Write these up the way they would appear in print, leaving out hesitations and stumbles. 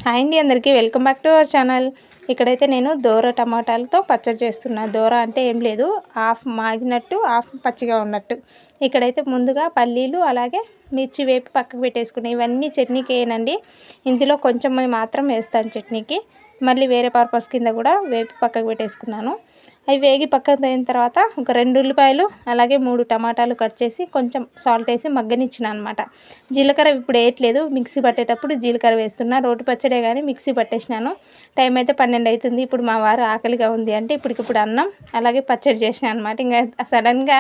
Hi అండి, అందరికీ welcome back to our channel. ఇక్కడైతే నేను దోర టమాటాలతో పచ్చడి చేస్తున్నా. దోర అంటే ఏం లేదు, హాఫ్ మాగినట్టు హాఫ్ పచ్చిగా ఉన్నట్టు. ఇక్కడైతే ముందుగా పల్లీలు అలాగే మిర్చి వేపి పక్కకు పెట్టేసుకున్నాయి. ఇవన్నీ చట్నీకి వేయనండి, ఇందులో కొంచెం మాత్రం వేస్తాను చట్నీకి. మళ్ళీ వేరే పర్పస్ కింద కూడా వేపి పక్కకు పెట్టేసుకున్నాను. అవి వేగి పక్కకు అయిన తర్వాత ఒక 2 ఉల్లిపాయలు అలాగే 3 టమాటాలు కట్ చేసి కొంచెం సాల్ట్ వేసి మగ్గనిచ్చిన అనమాట. జీలకర్ర ఇప్పుడు వేయట్లేదు, మిక్సీ పట్టేటప్పుడు జీలకర్ర వేస్తున్నా. రోటి పచ్చడే కానీ మిక్సీ పట్టేసినాను. టైం అయితే 12 అవుతుంది. ఇప్పుడు మా వారు ఆకలిగా ఉంది అంటే ఇప్పటికిప్పుడు అన్నం అలాగే పచ్చడి చేసిన అనమాట. ఇంకా సడన్గా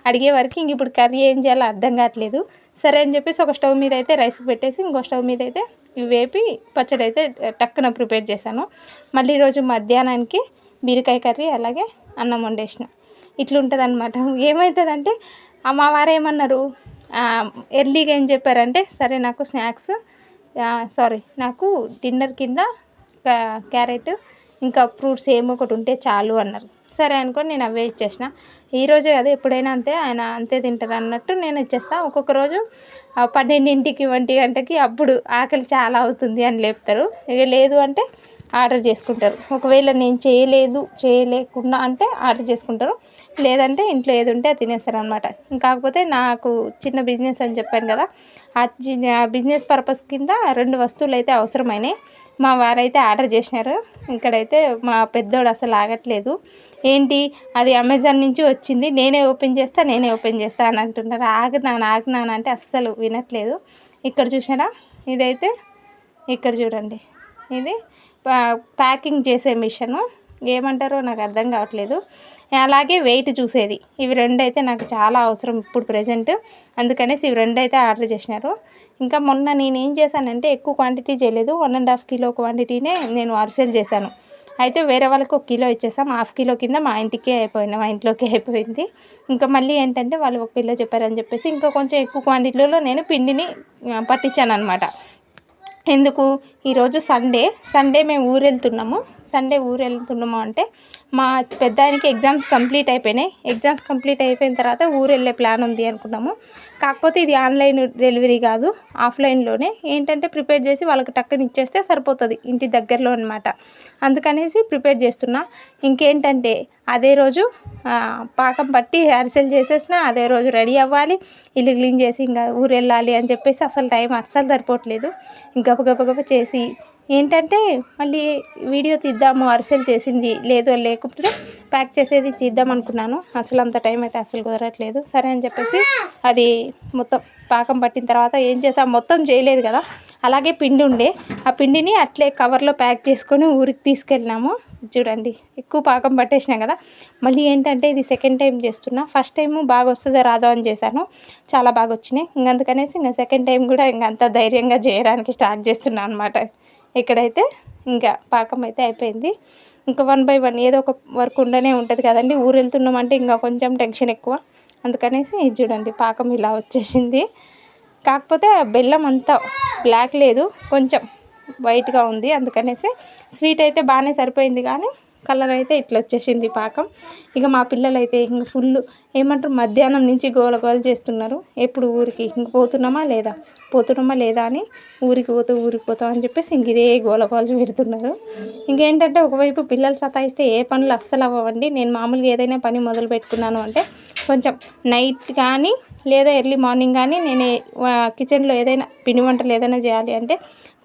అడిగే వరకు ఇంక ఇప్పుడు కర్రీ ఏం చేయాలో అర్థం కావట్లేదు. సరే అని చెప్పేసి ఒక స్టవ్ మీద అయితే రైస్ పెట్టేసి ఇంకో స్టవ్ మీద అయితే వేపి పచ్చడి అయితే టక్కున ప్రిపేర్ చేశాను. మళ్ళీ ఈరోజు మధ్యాహ్నానికి బీరకాయ కర్రీ అలాగే అన్నం వండేసిన. ఇట్లుంటుంది అనమాట. ఏమవుతుందంటే మా వారు ఏమన్నారు, ఎర్లీగా ఏం చెప్పారంటే, సరే నాకు నాకు డిన్నర్ కింద క్యారెట్ ఇంకా ఫ్రూట్స్ ఏమో ఒకటి ఉంటే చాలు అన్నారు. సరే అనుకొని నేను అవే ఇచ్చేసిన. ఈరోజే కదా, ఎప్పుడైనా అంతే, ఆయన అంతే తింటారు అన్నట్టు నేను ఇచ్చేస్తాను. ఒక్కొక్క రోజు 12ంటికి 1 గంటకి అప్పుడు ఆకలి చాలా అవుతుంది అని లేపుతారు. ఇక లేదు అంటే ఆర్డర్ చేసుకుంటారు. ఒకవేళ నేను చేయలేకుండా అంటే ఆర్డర్ చేసుకుంటారు, లేదంటే ఇంట్లో ఏది ఉంటే అది తినేస్తారు అనమాట. కాకపోతే నాకు చిన్న బిజినెస్ అని చెప్పాను కదా, ఆ బిజినెస్ పర్పస్ కింద 2 వస్తువులు అయితే అవసరమైనాయి. మా వారైతే ఆర్డర్ చేసినారు. ఇక్కడైతే మా పెద్దోడు అసలు ఆగట్లేదు. ఏంటి అది అమెజాన్ నుంచి వచ్చింది, నేనే ఓపెన్ చేస్తా అని అంటున్నారు. ఆగునాను అంటే అస్సలు వినట్లేదు. ఇక్కడ చూసారా, ఇదైతే ఇక్కడ చూడండి, ఇది ప్యాకింగ్ చేసే మిషను, ఏమంటారో నాకు అర్థం కావట్లేదు. అలాగే వెయిట్ చూసేది. ఇవి 2 అయితే నాకు చాలా అవసరం ఇప్పుడు ప్రెజెంట్. అందుకనేసి ఇవి 2 అయితే ఆర్డర్ చేసినారు. ఇంకా మొన్న నేను ఏం చేశానంటే ఎక్కువ క్వాంటిటీ చేయలేదు, 1.5 కిలో క్వాంటిటీనే నేను అరిసెలు చేశాను. అయితే వేరే వాళ్ళకి 1 కిలో ఇచ్చేసాం. హాఫ్ కిలో కింద మా ఇంట్లోకి అయిపోయింది. ఇంకా మళ్ళీ ఏంటంటే వాళ్ళు 1 కిలో చెప్పారని చెప్పేసి ఇంకా కొంచెం ఎక్కువ క్వాంటిటీలో నేను పిండిని పట్టించాను అనమాట. ఎందుకు, ఈరోజు సండే మేము ఊరు వెళ్తున్నాము అంటే మా పెద్ద ఆయనకి ఎగ్జామ్స్ కంప్లీట్ అయిపోయిన తర్వాత ఊరు వెళ్ళే ప్లాన్ ఉంది అనుకున్నాము. కాకపోతే ఇది ఆన్లైన్ డెలివరీ కాదు, ఆఫ్లైన్లోనే. ఏంటంటే ప్రిపేర్ చేసి వాళ్ళకి టక్కుని ఇచ్చేస్తే సరిపోతుంది, ఇంటి దగ్గరలో అనమాట. అందుకనేసి ప్రిపేర్ చేస్తున్నా. ఇంకేంటంటే అదే రోజు పాకం పట్టి అరిసెలు చేసేసిన, అదే రోజు రెడీ అవ్వాలి, ఇల్లు క్లీన్ చేసి ఇంకా ఊరు వెళ్ళాలి అని చెప్పేసి అసలు టైం అస్సలు సరిపోవట్లేదు. ఇంకా గబగబ చేసి ఏంటంటే మళ్ళీ వీడియో తీద్దాము అరిసెలు చేసింది లేకపోతే ప్యాక్ చేసేది తీద్దాం అనుకున్నాను. అసలు అంత టైం అయితే అసలు కుదరట్లేదు. సరే అని చెప్పేసి అది మొత్తం పాకం పట్టిన తర్వాత ఏం చేసాం, మొత్తం చేయలేదు కదా, అలాగే పిండి ఉండే ఆ పిండిని అట్లే కవర్లో ప్యాక్ చేసుకొని ఊరికి తీసుకెళ్ళినాము. చూడండి, ఎక్కువ పాకం పట్టేసినా కదా. మళ్ళీ ఏంటంటే ఇది సెకండ్ టైం చేస్తున్నా. ఫస్ట్ టైము బాగా వస్తుందో రాదో అని చేశాను, చాలా బాగా వచ్చినాయి. అందుకనేసి ఇంకా సెకండ్ టైం కూడా అంత ధైర్యంగా చేయడానికి స్టార్ట్ చేస్తున్నాను అనమాట. ఇక్కడైతే ఇంకా పాకం అయితే అయిపోయింది. ఇంకా 1 by 1 ఏదో ఒక వర్క్ ఉండనే ఉంటుంది కదండి. ఊరు వెళ్తున్నామంటే ఇంకా కొంచెం టెన్షన్ ఎక్కువ. అందుకనేసి చూడండి, పాకం ఇలా వచ్చేసింది. కాకపోతే బెల్లం అంతా బ్లాక్ లేదు, కొంచెం వైట్గా ఉంది. అందుకనేసి స్వీట్ అయితే బాగానే సరిపోయింది, కానీ కలర్ అయితే ఇట్లా వచ్చేసింది పాకం. ఇక మా పిల్లలు అయితే ఇంక ఫుల్ ఏమంటారు, మధ్యాహ్నం నుంచి గోల చేస్తున్నారు. ఎప్పుడు ఊరికి ఇంక పోతున్నామా లేదా అని, ఊరికి పోతాం అని చెప్పేసి ఇంక ఇదే గోల పెడుతున్నారు. ఇంకేంటంటే ఒకవైపు పిల్లలు సతాయిస్తే ఏ పనులు అస్సలు అవ్వండి. నేను మామూలుగా ఏదైనా పని మొదలు పెట్టుకున్నాను అంటే కొంచెం నైట్ కానీ లేదా ఎర్లీ మార్నింగ్ కానీ నేను కిచెన్లో ఏదైనా పిండి వంటలు ఏదైనా చేయాలి అంటే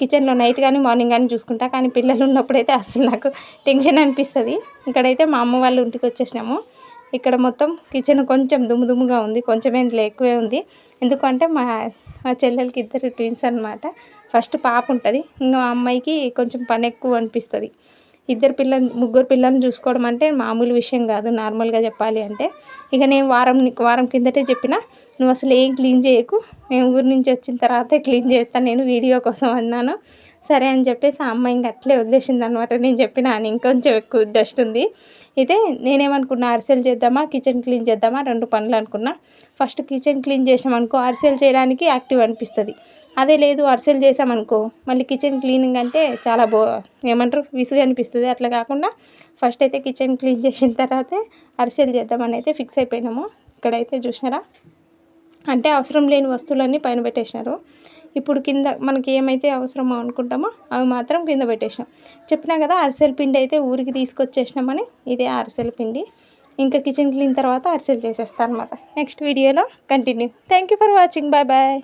కిచెన్లో నైట్ కానీ మార్నింగ్ కానీ చూసుకుంటా. కానీ పిల్లలు ఉన్నప్పుడైతే అసలు నాకు టెన్షన్ అనిపిస్తుంది. ఇక్కడైతే మా అమ్మ వాళ్ళ ఇంటికి వచ్చేసినాము. ఇక్కడ మొత్తం కిచెన్ కొంచెం దుమ్ముగా ఉంది, కొంచెం ఏంట్లో ఎక్కువే ఉంది. ఎందుకంటే మా చెల్లెలకి 2 ట్విన్స్ అనమాట. ఫస్ట్ పాప ఉంటుంది, ఇంకా అమ్మాయికి కొంచెం పని ఎక్కువ అనిపిస్తుంది. ముగ్గురు పిల్లల్ని చూసుకోవడం అంటే మామూలు విషయం కాదు, నార్మల్గా చెప్పాలి అంటే. ఇక నేను వారం కిందటే చెప్పిన, నువ్వు అసలు ఏం క్లీన్ చేయకు, మేము ఊరి నుంచి వచ్చిన తర్వాతే క్లీన్ చేస్తాను నేను వీడియో కోసం అన్నాను. సరే అని చెప్పేసి ఆ అమ్మాయి ఇంక అట్లే వదిలేసింది అనమాట. నేను చెప్పిన అని ఇంకొంచెం ఎక్కువ డస్ట్ ఉంది. అయితే నేనేమనుకున్నా, అరిసెలు చేద్దామా కిచెన్ క్లీన్ చేద్దామా 2 పనులు అనుకున్నా. ఫస్ట్ కిచెన్ క్లీన్ చేసామనుకో అరిసెలు చేయడానికి యాక్టివ్ అనిపిస్తుంది. అదే లేదు అరిసెలు చేసామనుకో మళ్ళీ కిచెన్ క్లీనింగ్ అంటే చాలా విసుగు అనిపిస్తుంది. అట్లా కాకుండా ఫస్ట్ అయితే కిచెన్ క్లీన్ చేసిన తర్వాతే అరిసెలు చేద్దామని అయితే ఫిక్స్ అయిపోయినాము. ఇక్కడైతే చూసినారా, అంటే అవసరం లేని వస్తువులన్నీ పైన పెట్టేసినారు. ఇప్పుడు కింద మనకి ఏమైతే అవసరమో అనుకుంటామో అవి మాత్రం కింద పెట్టేసినాం. చెప్పినా కదా అరిసెల పిండి అయితే ఊరికి తీసుకొచ్చేసినామని. ఇదే అరిసెల పిండి. ఇంకా కిచెన్ క్లీన్ తర్వాత అరిసెలు చేసేస్తాను అనమాట. నెక్స్ట్ వీడియోలో continue. Thank you for watching. Bye bye.